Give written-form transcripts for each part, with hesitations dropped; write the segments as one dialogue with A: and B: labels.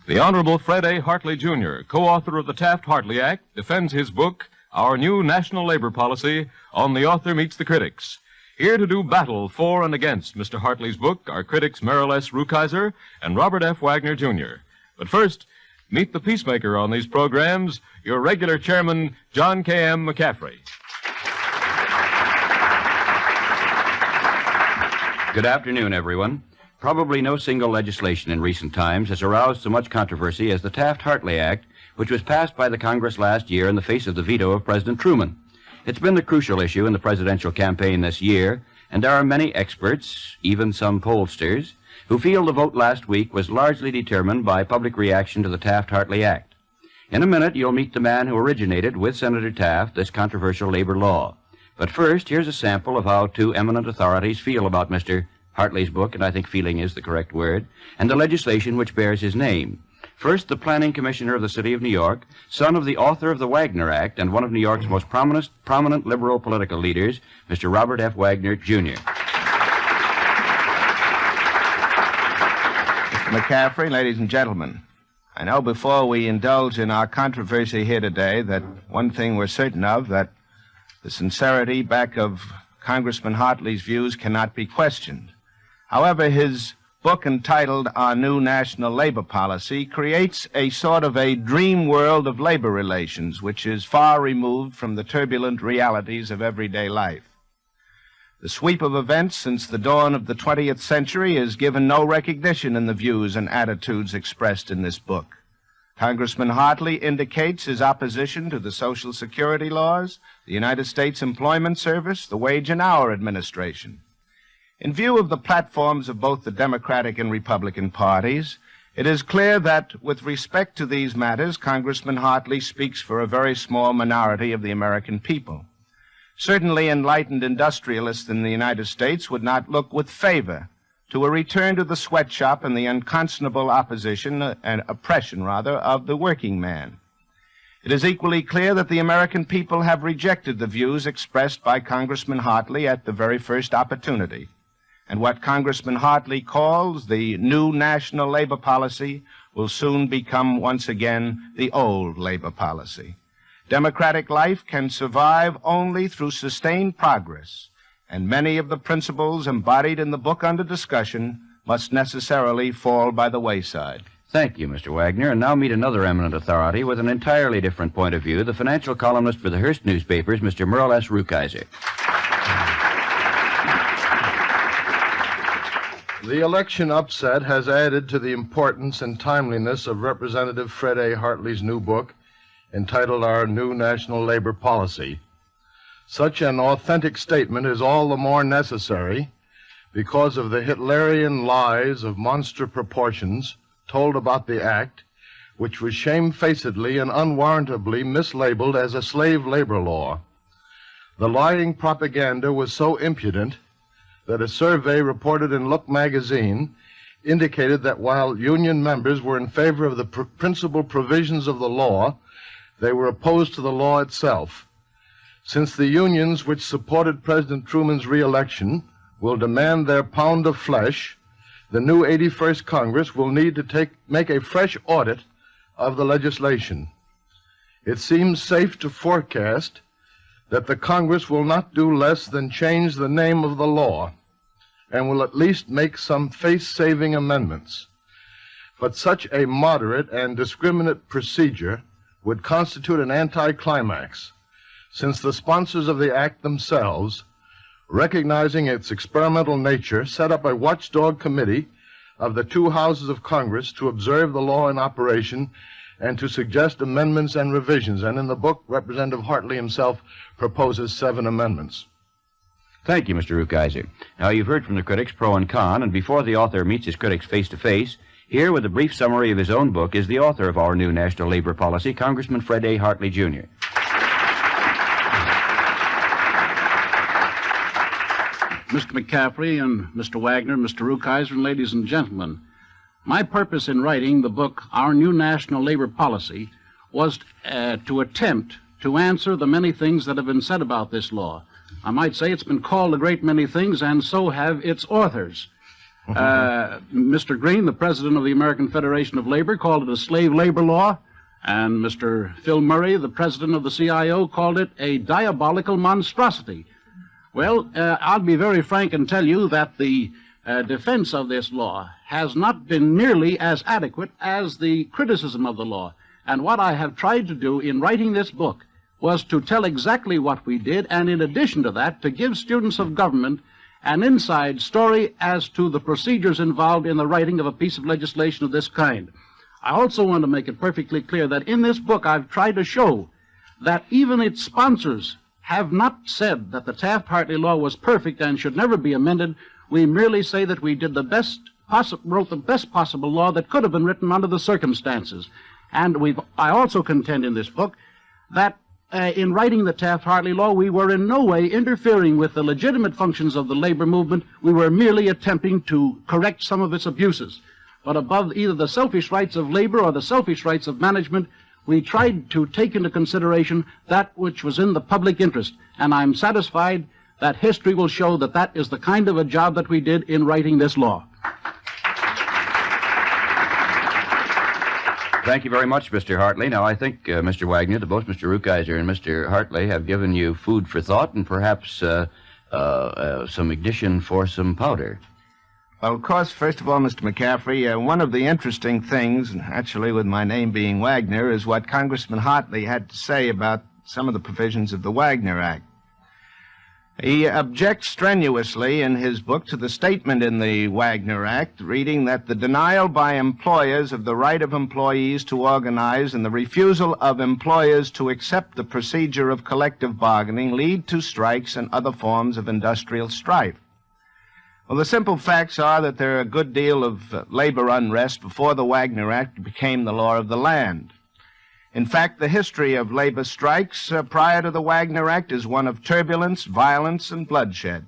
A: The Honorable Fred A. Hartley, Jr., co-author of the Taft-Hartley Act, defends his book, Our New National Labor Policy, on The Author Meets the Critics. Here to do battle for and against Mr. Hartley's book are critics Merrill S. Rukeyser and Robert F. Wagner, Jr. But first, meet the peacemaker on these programs, your regular chairman, John K.M. McCaffery.
B: Good afternoon, everyone. Probably no single legislation in recent times has aroused so much controversy as the Taft-Hartley Act, which was passed by the Congress last year in the face of the veto of President Truman. It's been the crucial issue in the presidential campaign this year, and there are many experts, even some pollsters, who feel the vote last week was largely determined by public reaction to the Taft-Hartley Act. In a minute, you'll meet the man who originated with Senator Taft this controversial labor law. But first, here's a sample of how two eminent authorities feel about Mr. Hartley's book, and I think feeling is the correct word, and the legislation which bears his name. First, the planning commissioner of the city of New York, son of the author of the Wagner Act and one of New York's most prominent liberal political leaders, Mr. Robert F. Wagner, Jr.
C: Mr. McCaffery, ladies and gentlemen, I know before we indulge in our controversy here today that one thing we're certain of, that the sincerity back of Congressman Hartley's views cannot be questioned. However, his book entitled Our New National Labor Policy creates a sort of a dream world of labor relations, which is far removed from the turbulent realities of everyday life. The sweep of events since the dawn of the 20th century is given no recognition in the views and attitudes expressed in this book. Congressman Hartley indicates his opposition to the Social Security laws, the United States Employment Service, the Wage and Hour Administration. In view of the platforms of both the Democratic and Republican parties, it is clear that with respect to these matters, Congressman Hartley speaks for a very small minority of the American people. Certainly enlightened industrialists in the United States would not look with favor to a return to the sweatshop and the unconscionable opposition and oppression, rather, of the working man. It is equally clear that the American people have rejected the views expressed by Congressman Hartley at the very first opportunity. And what Congressman Hartley calls the new national labor policy will soon become once again the old labor policy. Democratic life can survive only through sustained progress, and many of the principles embodied in the book under discussion must necessarily fall by the wayside.
B: Thank you, Mr. Wagner. And now meet another eminent authority with an entirely different point of view, the financial columnist for the Hearst newspapers, Mr. Merrill S. Rukeyser.
D: The election upset has added to the importance and timeliness of Representative Fred A. Hartley's new book, entitled Our New National Labor Policy. Such an authentic statement is all the more necessary because of the Hitlerian lies of monster proportions told about the act, which was shamefacedly and unwarrantably mislabeled as a slave labor law. The lying propaganda was so impudent that a survey reported in Look magazine indicated that while union members were in favor of the principal provisions of the law, they were opposed to the law itself. Since the unions which supported President Truman's re-election will demand their pound of flesh, the new 81st Congress will need to make a fresh audit of the legislation. It seems safe to forecast that the Congress will not do less than change the name of the law and will at least make some face-saving amendments. But such a moderate and discriminate procedure would constitute an anticlimax, since the sponsors of the act themselves, recognizing its experimental nature, set up a watchdog committee of the two houses of Congress to observe the law in operation and to suggest amendments and revisions. And in the book, Representative Hartley himself proposes 7 amendments.
B: Thank you, Mr. Rukeyser. Now, you've heard from the critics pro and con, and before the author meets his critics face-to-face, here with a brief summary of his own book is the author of Our New National Labor Policy, Congressman Fred A. Hartley, Jr.
E: Mr. McCaffery and Mr. Wagner, Mr. Rukeyser, and ladies and gentlemen, my purpose in writing the book, Our New National Labor Policy, was to attempt to answer the many things that have been said about this law. I might say it's been called a great many things, and so have its authors. Mr. Green, the president of the American Federation of Labor, called it a slave labor law, and Mr. Phil Murray, the president of the CIO, called it a diabolical monstrosity. Well, I'll be very frank and tell you that the defense of this law has not been nearly as adequate as the criticism of the law. And what I have tried to do in writing this book was to tell exactly what we did, and in addition to that, to give students of government an inside story as to the procedures involved in the writing of a piece of legislation of this kind. I also want to make it perfectly clear that in this book I've tried to show that even its sponsors have not said that the Taft-Hartley law was perfect and should never be amended. We merely say that we did wrote the best possible law that could have been written under the circumstances. And I also contend in this book that in writing the Taft-Hartley law, we were in no way interfering with the legitimate functions of the labor movement. We were merely attempting to correct some of its abuses. But above either the selfish rights of labor or the selfish rights of management, we tried to take into consideration that which was in the public interest. And I'm satisfied that history will show that that is the kind of a job that we did in writing this law.
B: Thank you very much, Mr. Hartley. Now, I think, Mr. Wagner, that both Mr. Rukeyser and Mr. Hartley have given you food for thought and perhaps some ignition for some powder.
C: Well, of course, first of all, Mr. McCaffery, one of the interesting things, actually with my name being Wagner, is what Congressman Hartley had to say about some of the provisions of the Wagner Act. He objects strenuously in his book to the statement in the Wagner Act, reading that the denial by employers of the right of employees to organize and the refusal of employers to accept the procedure of collective bargaining lead to strikes and other forms of industrial strife. Well, the simple facts are that there are a good deal of labor unrest before the Wagner Act became the law of the land. In fact, the history of labor strikes prior to the Wagner Act is one of turbulence, violence, and bloodshed.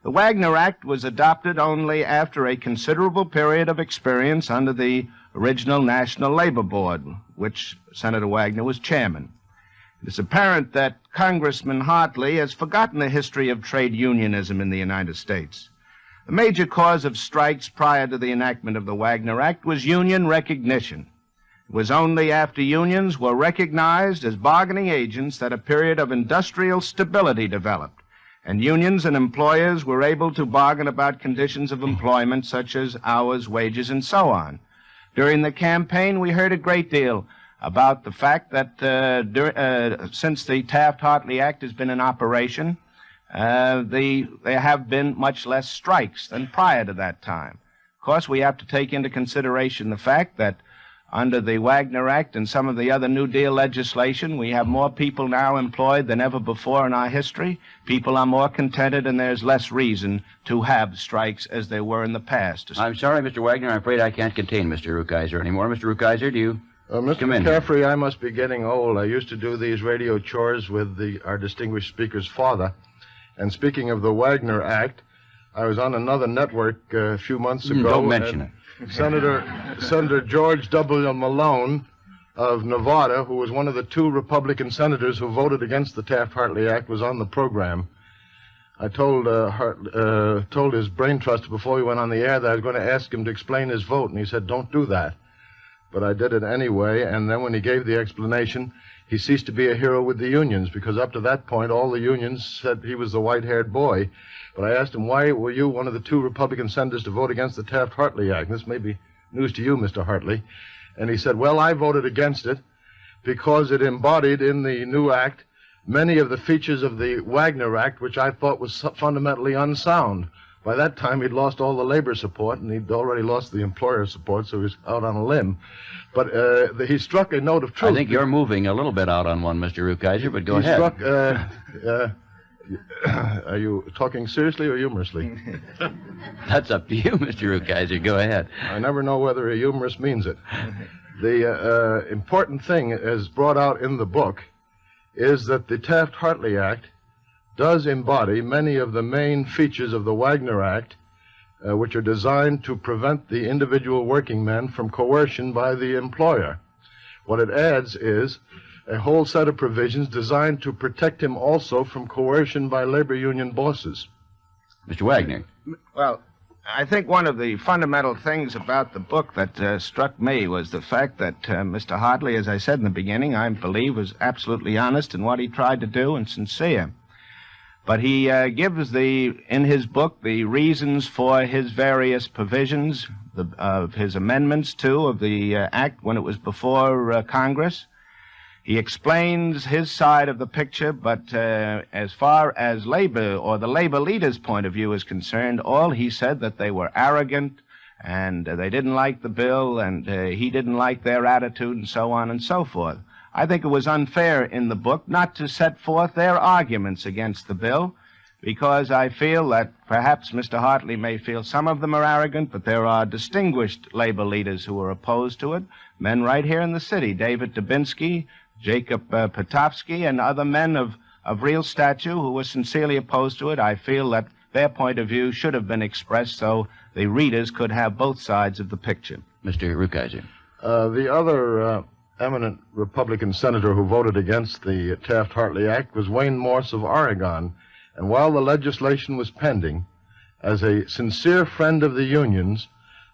C: The Wagner Act was adopted only after a considerable period of experience under the original National Labor Board, which Senator Wagner was chairman. It is apparent that Congressman Hartley has forgotten the history of trade unionism in the United States. The major cause of strikes prior to the enactment of the Wagner Act was union recognition. It was only after unions were recognized as bargaining agents that a period of industrial stability developed, and unions and employers were able to bargain about conditions of employment such as hours, wages, and so on. During the campaign, we heard a great deal about the fact that since the Taft-Hartley Act has been in operation, there have been much less strikes than prior to that time. Of course, we have to take into consideration the fact that under the Wagner Act and some of the other New Deal legislation, we have more people now employed than ever before in our history. People are more contented, and there's less reason to have strikes as there were in the past.
B: I'm sorry, Mr. Wagner. I'm afraid I can't contain Mr. Rukeyser anymore. Mr. Rukeyser, do you
D: Mr.
B: come in?
D: McCaffery, I must be getting old. I used to do these radio chores with our distinguished speaker's father. And speaking of the Wagner Act, I was on another network a few months ago.
B: Don't mention it.
D: Senator George W. Malone of Nevada, who was one of the two Republican senators who voted against the Taft-Hartley Act, was on the program. I told his brain trust before we went on the air that I was going to ask him to explain his vote, and he said, "Don't do that." But I did it anyway, and then when he gave the explanation, he ceased to be a hero with the unions, because up to that point, all the unions said he was the white-haired boy. But I asked him, why were you one of the two Republican senators to vote against the Taft-Hartley Act? This may be news to you, Mr. Hartley. And he said, well, I voted against it because it embodied in the new act many of the features of the Wagner Act, which I thought was fundamentally unsound. By that time, he'd lost all the labor support, and he'd already lost the employer support, so he was out on a limb. But he struck a note of truth.
B: I think you're moving a little bit out on one, Mr. Rukeyser, but go ahead.
D: Are you talking seriously or humorously?
B: That's up to you, Mr. Rukeyser. Go ahead.
D: I never know whether a humorist means it. The important thing, as brought out in the book, is that the Taft-Hartley Act does embody many of the main features of the Wagner Act, which are designed to prevent the individual working man from coercion by the employer. What it adds is a whole set of provisions designed to protect him also from coercion by labor union bosses.
B: Mr. Wagner.
C: Well, I think one of the fundamental things about the book that struck me was the fact that Mr. Hartley, as I said in the beginning, I believe was absolutely honest in what he tried to do and sincere. But he gives in his book the reasons for his various provisions, of his amendments, too, of the act when it was before Congress. He explains his side of the picture, but as far as labor or the labor leaders' point of view is concerned, all he said that they were arrogant and they didn't like the bill and he didn't like their attitude and so on and so forth. I think it was unfair in the book not to set forth their arguments against the bill, because I feel that perhaps Mr. Hartley may feel some of them are arrogant, but there are distinguished labor leaders who are opposed to it, men right here in the city, David Dubinsky, Jacob Petofsky, and other men of real stature who were sincerely opposed to it. I feel that their point of view should have been expressed so the readers could have both sides of the picture.
B: Mr. Rukeyser.
D: The other eminent Republican senator who voted against the Taft-Hartley Act was Wayne Morse of Oregon. And while the legislation was pending, as a sincere friend of the unions,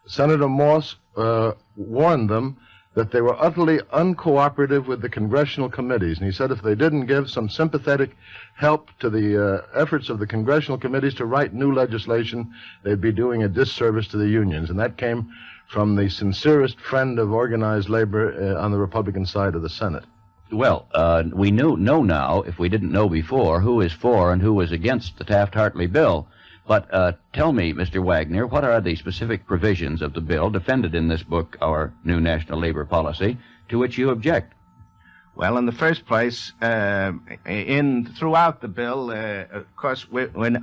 D: Senator Morse warned them that they were utterly uncooperative with the congressional committees. And he said if they didn't give some sympathetic help to the efforts of the congressional committees to write new legislation, they'd be doing a disservice to the unions. And that came from the sincerest friend of organized labor on the Republican side of the Senate.
B: Well, we know now, if we didn't know before, who is for and who is against the Taft-Hartley bill. But tell me, Mr. Wagner, what are the specific provisions of the bill defended in this book, Our New National Labor Policy, to which you object?
C: Well, in the first place, throughout the bill, of course,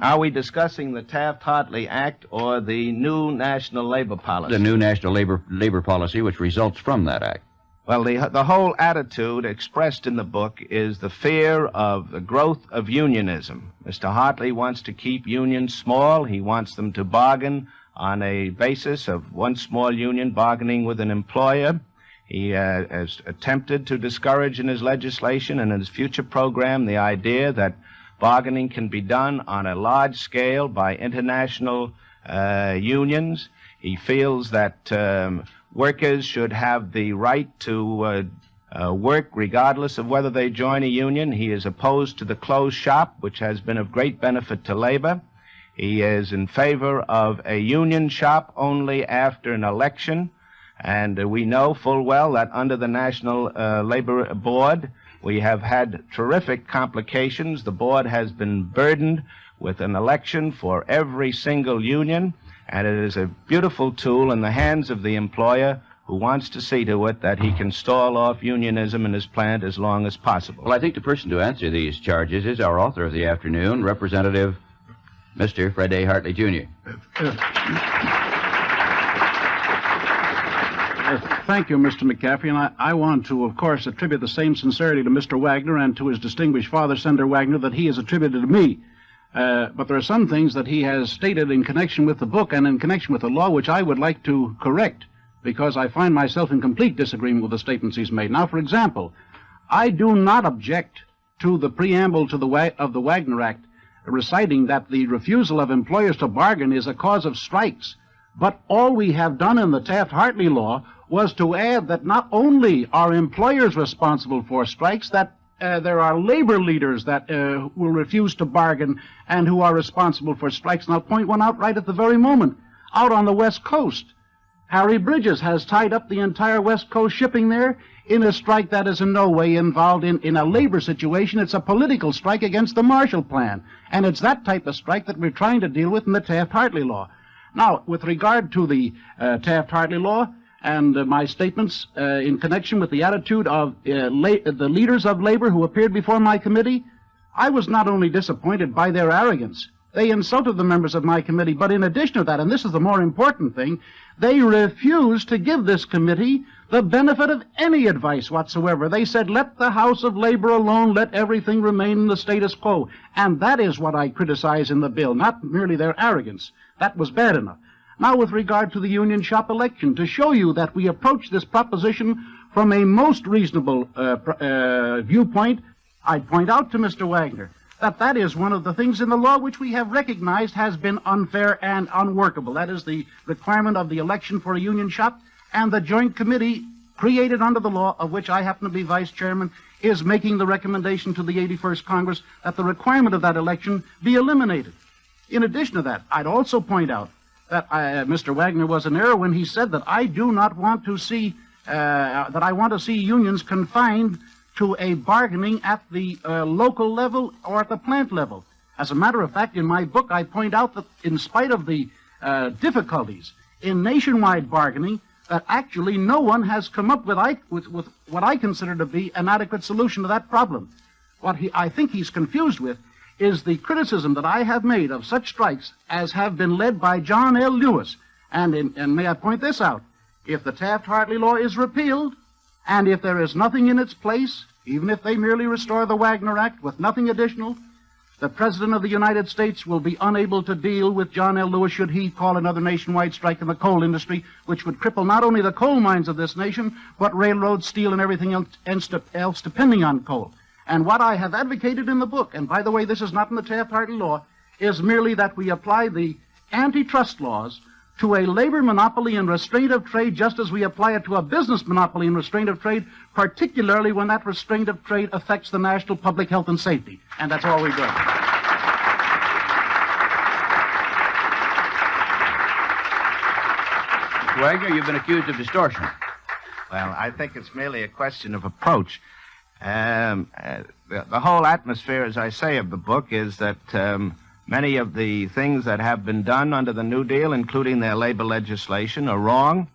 C: are we discussing the Taft-Hartley Act or the new National Labor Policy?
B: The new National Labor Policy, which results from that act.
C: Well, the whole attitude expressed in the book is the fear of the growth of unionism. Mr. Hartley wants to keep unions small. He wants them to bargain on a basis of one small union bargaining with an employer. He has attempted to discourage in his legislation and in his future program the idea that bargaining can be done on a large scale by international unions. He feels that workers should have the right to work regardless of whether they join a union. He is opposed to the closed shop, which has been of great benefit to labor. He is in favor of a union shop only after an election. And we know full well that under the National Labor Board, we have had terrific complications. The board has been burdened with an election for every single union, and it is a beautiful tool in the hands of the employer who wants to see to it that he can stall off unionism in his plant as long as possible.
B: Well, I think the person to answer these charges is our author of the afternoon, Representative Mr. Fred A. Hartley, Jr.
E: Thank you, Mr. McCaffery, and I want to, of course, attribute the same sincerity to Mr. Wagner and to his distinguished father, Senator Wagner, that he has attributed to me. But there are some things that he has stated in connection with the book and in connection with the law which I would like to correct, because I find myself in complete disagreement with the statements he's made. Now, for example, I do not object to the preamble to of the Wagner Act reciting that the refusal of employers to bargain is a cause of strikes. But all we have done in the Taft-Hartley law was to add that not only are employers responsible for strikes, that there are labor leaders that will refuse to bargain and who are responsible for strikes. And I'll point one out right at the very moment. Out on the West Coast, Harry Bridges has tied up the entire West Coast shipping there in a strike that is in no way involved in a labor situation. It's a political strike against the Marshall Plan. And it's that type of strike that we're trying to deal with in the Taft-Hartley law. Now, with regard to the Taft-Hartley law and my statements in connection with the attitude of the leaders of labor who appeared before my committee, I was not only disappointed by their arrogance. They insulted the members of my committee, but in addition to that, and this is the more important thing, they refused to give this committee the benefit of any advice whatsoever. They said, let the House of Labor alone, let everything remain in the status quo. And that is what I criticize in the bill, not merely their arrogance. That was bad enough. Now, with regard to the union shop election, to show you that we approach this proposition from a most reasonable viewpoint, I'd point out to Mr. Wagner that is one of the things in the law which we have recognized has been unfair and unworkable. That is the requirement of the election for a union shop, and the joint committee created under the law, of which I happen to be vice chairman, is making the recommendation to the 81st Congress that the requirement of that election be eliminated. In addition to that, I'd also point out that Mr. Wagner was in error when he said that I do not want to see, that I want to see unions confined to a bargaining at the local level or at the plant level. As a matter of fact, in my book, I point out that in spite of the difficulties in nationwide bargaining, that actually no one has come up with what I consider to be an adequate solution to that problem. What I think he's confused with is the criticism that I have made of such strikes as have been led by John L. Lewis. And may I point this out? If the Taft-Hartley law is repealed, and if there is nothing in its place, even if they merely restore the Wagner Act with nothing additional, the President of the United States will be unable to deal with John L. Lewis should he call another nationwide strike in the coal industry, which would cripple not only the coal mines of this nation, but railroads, steel, and everything else depending on coal. And what I have advocated in the book, and by the way, this is not in the Taft-Hartley law, is merely that we apply the antitrust laws to a labor monopoly and restraint of trade just as we apply it to a business monopoly and restraint of trade, particularly when that restraint of trade affects the national public health and safety. And that's all we're doing.
B: Mr. Wagner, you've been accused of distortion.
C: Well, I think it's merely a question of approach. The whole atmosphere, as I say, of the book is that many of the things that have been done under the New Deal, including their labor legislation, are wrong.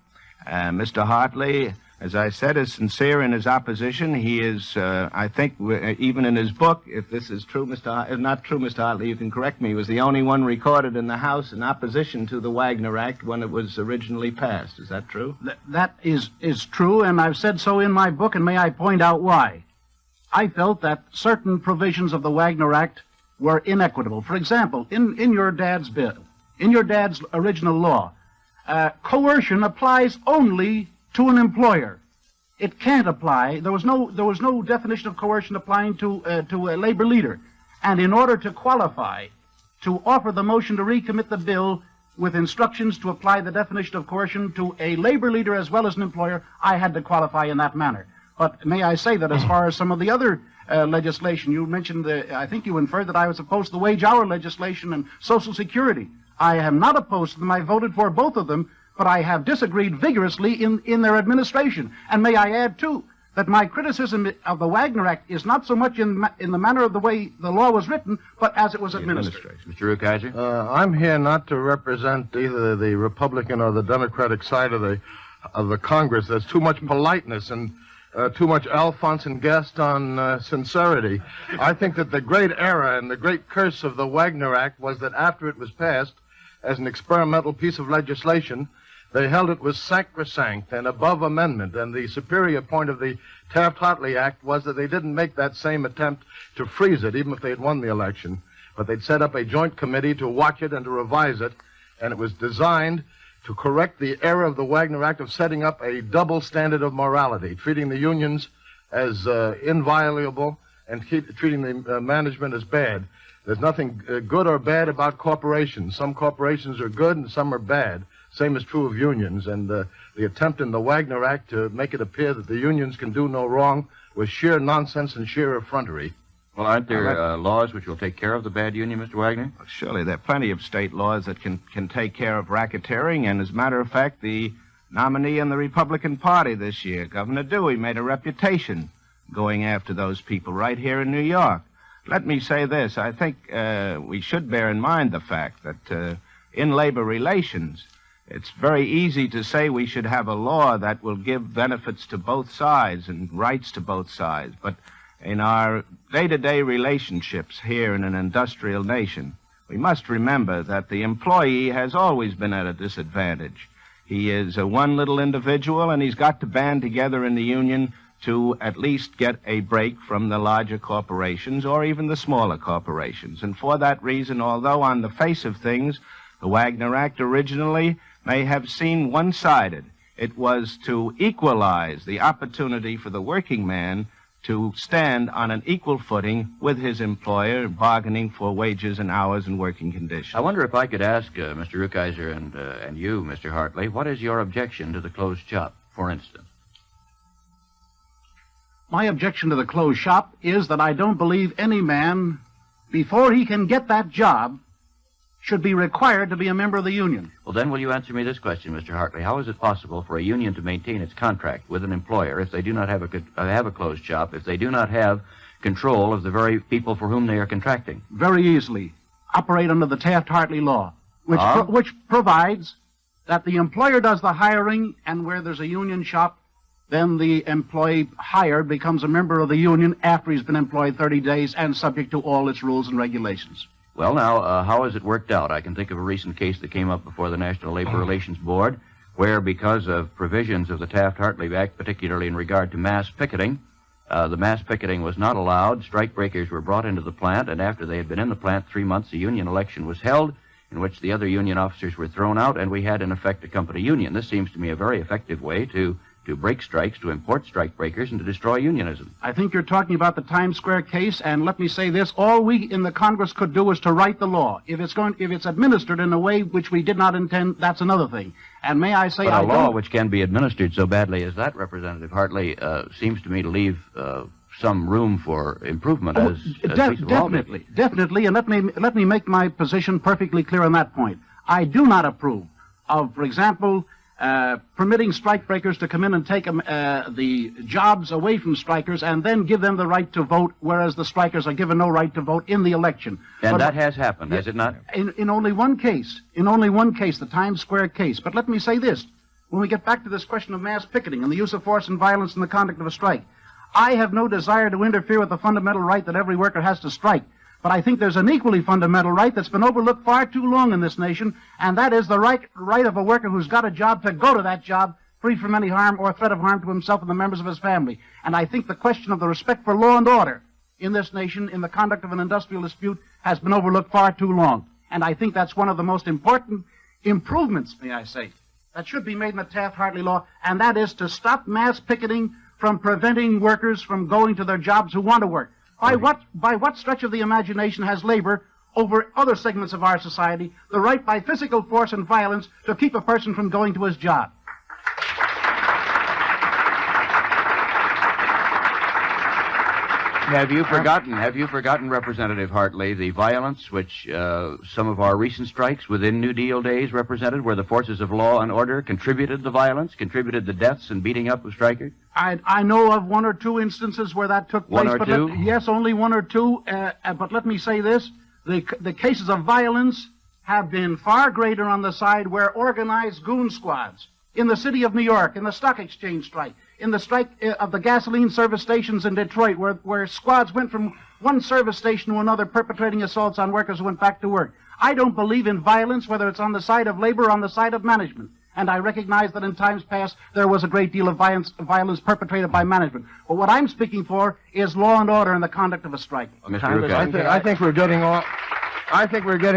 C: Mr. Hartley, as I said, is sincere in his opposition. He is, I think, even in his book, if this is true, not true, Mr. Hartley, you can correct me, he was the only one recorded in the House in opposition to the Wagner Act when it was originally passed. Is that true?
E: That is true, and I've said so in my book, and may I point out why. I felt that certain provisions of the Wagner Act were inequitable. For example, in your dad's bill, in your dad's original law, coercion applies only to an employer. It can't apply. There was no definition of coercion applying to a labor leader. And in order to qualify to offer the motion to recommit the bill with instructions to apply the definition of coercion to a labor leader as well as an employer, I had to qualify in that manner. But may I say that as far as some of the other legislation, you mentioned, I think you inferred that I was opposed to the wage hour legislation and Social Security. I am not opposed to them. I voted for both of them, but I have disagreed vigorously in their administration. And may I add, too, that my criticism of the Wagner Act is not so much in the manner of the way the law was written, but as it was administered.
B: Mr. Rukeyser?
D: I'm here not to represent either the Republican or the Democratic side of the Congress. There's too much politeness and too much Alphonse and Gaston sincerity. I think that the great error and the great curse of the Wagner Act was that after it was passed as an experimental piece of legislation, they held it was sacrosanct and above amendment, and the superior point of the Taft-Hartley Act was that they didn't make that same attempt to freeze it, even if they had won the election, but they'd set up a joint committee to watch it and to revise it, and it was designed to correct the error of the Wagner Act of setting up a double standard of morality, treating the unions as inviolable and treating the management as bad. There's nothing good or bad about corporations. Some corporations are good and some are bad. Same is true of unions. And the attempt in the Wagner Act to make it appear that the unions can do no wrong was sheer nonsense and sheer effrontery.
B: Well, aren't there laws which will take care of the bad union, Mr. Wagner?
C: Well, surely there are plenty of state laws that can take care of racketeering, and as a matter of fact, the nominee in the Republican Party this year, Governor Dewey, made a reputation going after those people right here in New York. Let me say this. I think we should bear in mind the fact that in labor relations, it's very easy to say we should have a law that will give benefits to both sides and rights to both sides, but in our day-to-day relationships here in an industrial nation, we must remember that the employee has always been at a disadvantage. He is one little individual, and he's got to band together in the union to at least get a break from the larger corporations or even the smaller corporations. And for that reason, although on the face of things, the Wagner Act originally may have seemed one-sided, it was to equalize the opportunity for the working man to stand on an equal footing with his employer, bargaining for wages and hours and working conditions.
B: I wonder if I could ask Mr. Rukeyser and you, Mr. Hartley, what is your objection to the closed shop, for instance?
E: My objection to the closed shop is that I don't believe any man, before he can get that job, should be required to be a member of the union.
B: Well, then, will you answer me this question, Mr. Hartley? How is it possible for a union to maintain its contract with an employer if they do not have a closed shop, if they do not have control of the very people for whom they are contracting?
E: Very easily. Operate under the Taft-Hartley law, which provides that the employer does the hiring, and where there's a union shop, then the employee hired becomes a member of the union after he's been employed 30 days and subject to all its rules and regulations.
B: Well, now, how has it worked out? I can think of a recent case that came up before the National Labor Relations Board, where because of provisions of the Taft-Hartley Act, particularly in regard to mass picketing, the mass picketing was not allowed. Strike breakers were brought into the plant, and after they had been in the plant 3 months, a union election was held, in which the other union officers were thrown out, and we had, in effect, a company union. This seems to me a very effective way to break strikes, to import strike breakers, and to destroy unionism.
E: I think you're talking about the Times Square case, and let me say this, all we in the Congress could do is to write the law. If it's administered in a way which we did not intend, that's another thing. And may I say,
B: but a law which can be administered so badly as that, Representative Hartley, seems to me to leave some room for improvement
E: Definitely, and let me make my position perfectly clear on that point. I do not approve of, for example, permitting strike breakers to come in and take the jobs away from strikers and then give them the right to vote, whereas the strikers are given no right to vote in the election.
B: And that has happened, has it not?
E: In only one case, the Times Square case. But let me say this, when we get back to this question of mass picketing and the use of force and violence in the conduct of a strike, I have no desire to interfere with the fundamental right that every worker has to strike. But I think there's an equally fundamental right that's been overlooked far too long in this nation, and that is the right of a worker who's got a job to go to that job free from any harm or threat of harm to himself and the members of his family. And I think the question of the respect for law and order in this nation in the conduct of an industrial dispute has been overlooked far too long. And I think that's one of the most important improvements, may I say, that should be made in the Taft-Hartley law, and that is to stop mass picketing from preventing workers from going to their jobs who want to work. By what stretch of the imagination has labor over other segments of our society the right by physical force and violence to keep a person from going to his job?
B: Have you forgotten, Representative Hartley, the violence which some of our recent strikes within New Deal days represented, where the forces of law and order contributed the violence, contributed the deaths and beating up of strikers?
E: I know of one or two instances where that took place.
B: One or two?
E: Yes, only one or two. But let me say this. The cases of violence have been far greater on the side where organized goon squads, in the city of New York, in the stock exchange strike, in the strike of the gasoline service stations in Detroit, where squads went from one service station to another perpetrating assaults on workers who went back to work. I don't believe in violence, whether it's on the side of labor or on the side of management. And I recognize that in times past there was a great deal of violence perpetrated by management. But what I'm speaking for is law and order in the conduct of a strike.
D: I think we're getting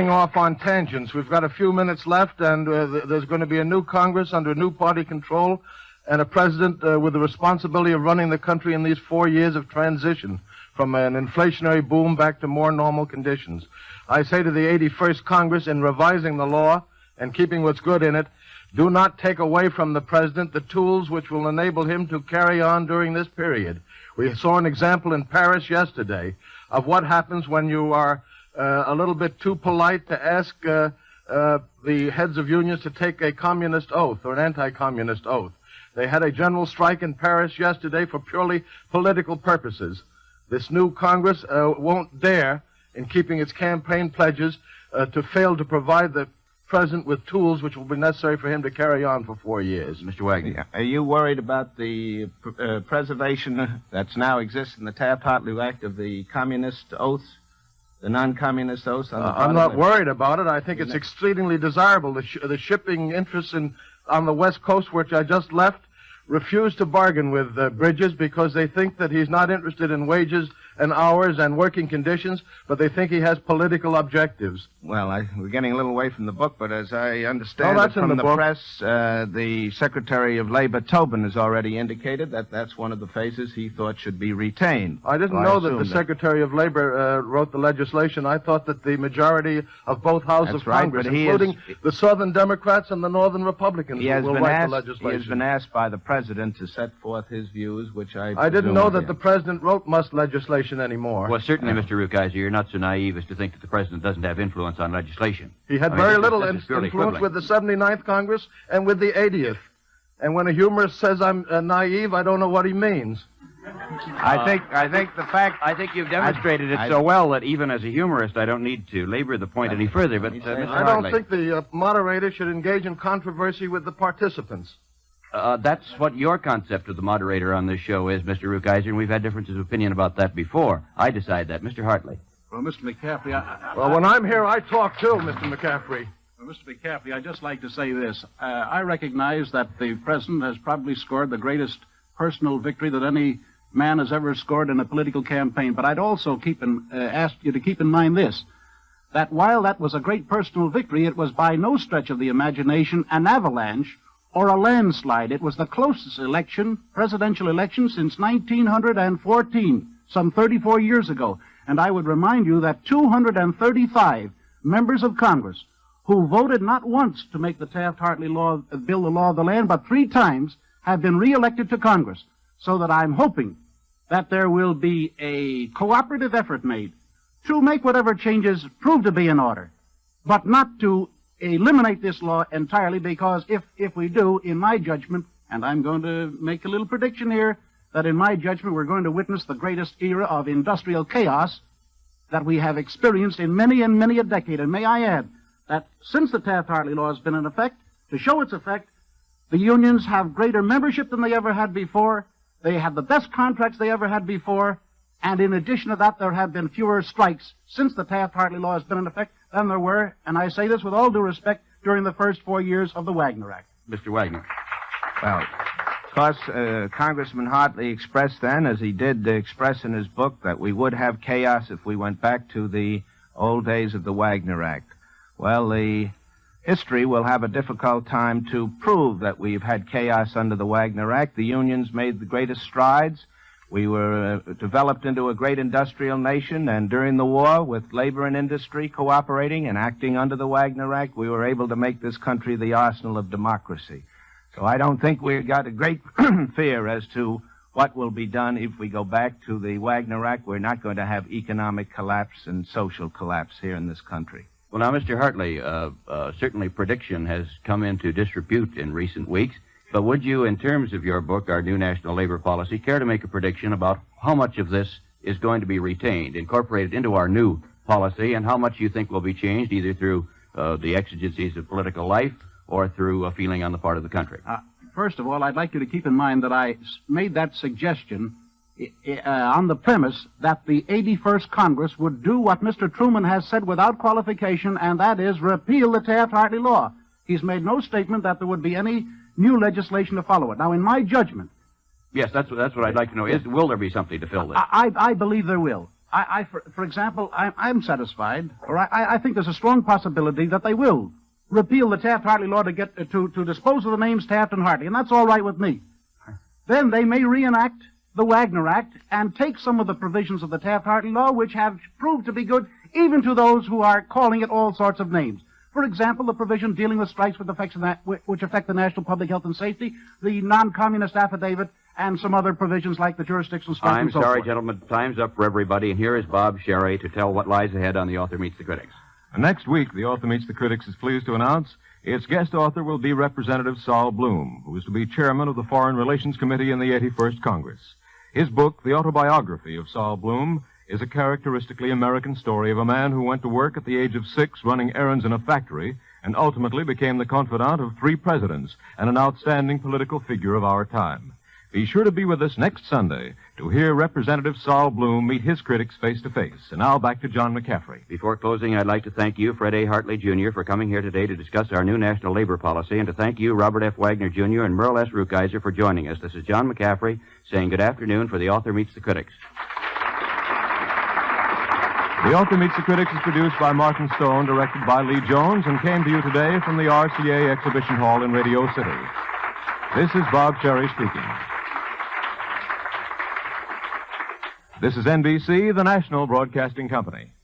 D: off on tangents. We've got a few minutes left, and there's going to be a new Congress under new party control and a president with the responsibility of running the country in these 4 years of transition from an inflationary boom back to more normal conditions. I say to the 81st Congress, in revising the law and keeping what's good in it, do not take away from the president the tools which will enable him to carry on during this period. We saw an example in Paris yesterday of what happens when you are a little bit too polite to ask the heads of unions to take a communist oath or an anti-communist oath. They had a general strike in Paris yesterday for purely political purposes. This new Congress won't dare, in keeping its campaign pledges, to fail to provide the president with tools which will be necessary for him to carry on for 4 years.
B: Mr. Wagner.
C: Are you worried about the preservation that's now exists in the Taft-Hartley Act of the communist oaths, the non-communist oaths?
D: I'm not worried about it. I think it's exceedingly desirable. The shipping interests on the West Coast, which I just left, refuse to bargain with Bridges because they think that he's not interested in wages and hours and working conditions, but they think he has political objectives.
C: Well, we're getting a little away from the book, but as I understand
D: that's
C: it from
D: in
C: the
D: the book.
C: press, the Secretary of Labor, Tobin, has already indicated that that's one of the phases he thought should be retained.
D: I didn't know that the Secretary of Labor wrote the legislation. I thought that the majority of both houses
C: That's
D: of
C: right,
D: Congress,
C: but he
D: including the Southern Democrats and the Northern Republicans, will write the legislation.
C: He has been asked by the President to set forth his views, which I
D: didn't know that the President wrote much legislation anymore.
B: Well, certainly, Mr. Rukeyser, you're not so naive as to think that the President doesn't have influence on legislation.
D: He had very little influence with the 79th Congress and with the 80th. And when a humorist says I'm naive, I don't know what he means.
C: I think the fact...
B: I think you've demonstrated it so well that even as a humorist, I don't need to labor the point any further, but Mr.
D: I don't think the moderator should engage in controversy with the participants.
B: That's what your concept of the moderator on this show is, Mr. Rukeyser, and we've had differences of opinion about that before. I decide that. Mr. Hartley.
E: Well, Mr. McCaffery,
D: Well, when I'm here, I talk too, Mr. McCaffery.
E: Well, Mr. McCaffery, I'd just like to say this. I recognize that the President has probably scored the greatest personal victory that any man has ever scored in a political campaign. But I'd also ask you to keep in mind this, that while that was a great personal victory, it was by no stretch of the imagination an avalanche or a landslide. It was the closest presidential election since 1914, some 34 years ago. And I would remind you that 235 members of Congress who voted not once to make the Taft-Hartley law, bill the law of the land, but 3 times have been reelected to Congress. So that I'm hoping that there will be a cooperative effort made to make whatever changes prove to be in order, but not to eliminate this law entirely, because if we do, in my judgment, and I'm going to make a little prediction here, that in my judgment we're going to witness the greatest era of industrial chaos that we have experienced in many and many a decade. And may I add that since the Taft-Hartley law has been in effect, to show its effect, the unions have greater membership than they ever had before. They have the best contracts they ever had before. And in addition to that, there have been fewer strikes since the Taft-Hartley law has been in effect than there were, and I say this with all due respect, during the first 4 years of the Wagner Act.
B: Mr. Wagner.
C: Well, of course, Congressman Hartley expressed then, as he did express in his book, that we would have chaos if we went back to the old days of the Wagner Act. Well, the history will have a difficult time to prove that we've had chaos under the Wagner Act. The unions made the greatest strides. We were developed into a great industrial nation, and during the war, with labor and industry cooperating and acting under the Wagner Act, we were able to make this country the arsenal of democracy. So I don't think we've got a great fear as to what will be done if we go back to the Wagner Act. We're not going to have economic collapse and social collapse here in this country.
B: Well, now, Mr. Hartley, certainly prediction has come into disrepute in recent weeks. But would you, in terms of your book, Our New National Labor Policy, care to make a prediction about how much of this is going to be retained, incorporated into our new policy, and how much you think will be changed either through the exigencies of political life or through a feeling on the part of the country?
E: First of all, I'd like you to keep in mind that I made that suggestion on the premise that the 81st Congress would do what Mr. Truman has said without qualification, and that is repeal the Taft-Hartley law. He's made no statement that there would be any new legislation to follow it. Now, in my judgment...
B: Yes, that's what I'd like to know. Will there be something to fill this?
E: I believe there will. For example, I'm satisfied, or I think there's a strong possibility that they will repeal the Taft-Hartley law to get to dispose of the names Taft and Hartley, and that's all right with me. Then they may reenact the Wagner Act and take some of the provisions of the Taft-Hartley law, which have proved to be good, even to those who are calling it all sorts of names. For example, the provision dealing with strikes which affect the national public health and safety, the non-communist affidavit, and some other provisions like the jurisdictional strike
B: I'm
E: and so
B: sorry,
E: forth.
B: gentlemen. Time's up for everybody, and here is Bob Sherry to tell what lies ahead on The Author Meets the Critics.
A: Next week, The Author Meets the Critics is pleased to announce its guest author will be Representative Saul Bloom, who is to be chairman of the Foreign Relations Committee in the 81st Congress. His book, The Autobiography of Saul Bloom, is a characteristically American story of a man who went to work at the age of 6 running errands in a factory and ultimately became the confidant of 3 presidents and an outstanding political figure of our time. Be sure to be with us next Sunday to hear Representative Saul Bloom meet his critics face to face. And now back to John McCaffery.
B: Before closing, I'd like to thank you, Fred A. Hartley, Jr., for coming here today to discuss our new national labor policy, and to thank you, Robert F. Wagner, Jr., and Merle S. Rukeyser, for joining us. This is John McCaffery saying good afternoon for The Author Meets the Critics.
A: The Author Meets the Critics is produced by Martin Stone, directed by Lee Jones, and came to you today from the RCA Exhibition Hall in Radio City. This is Bob Cherry speaking. This is NBC, the national broadcasting company.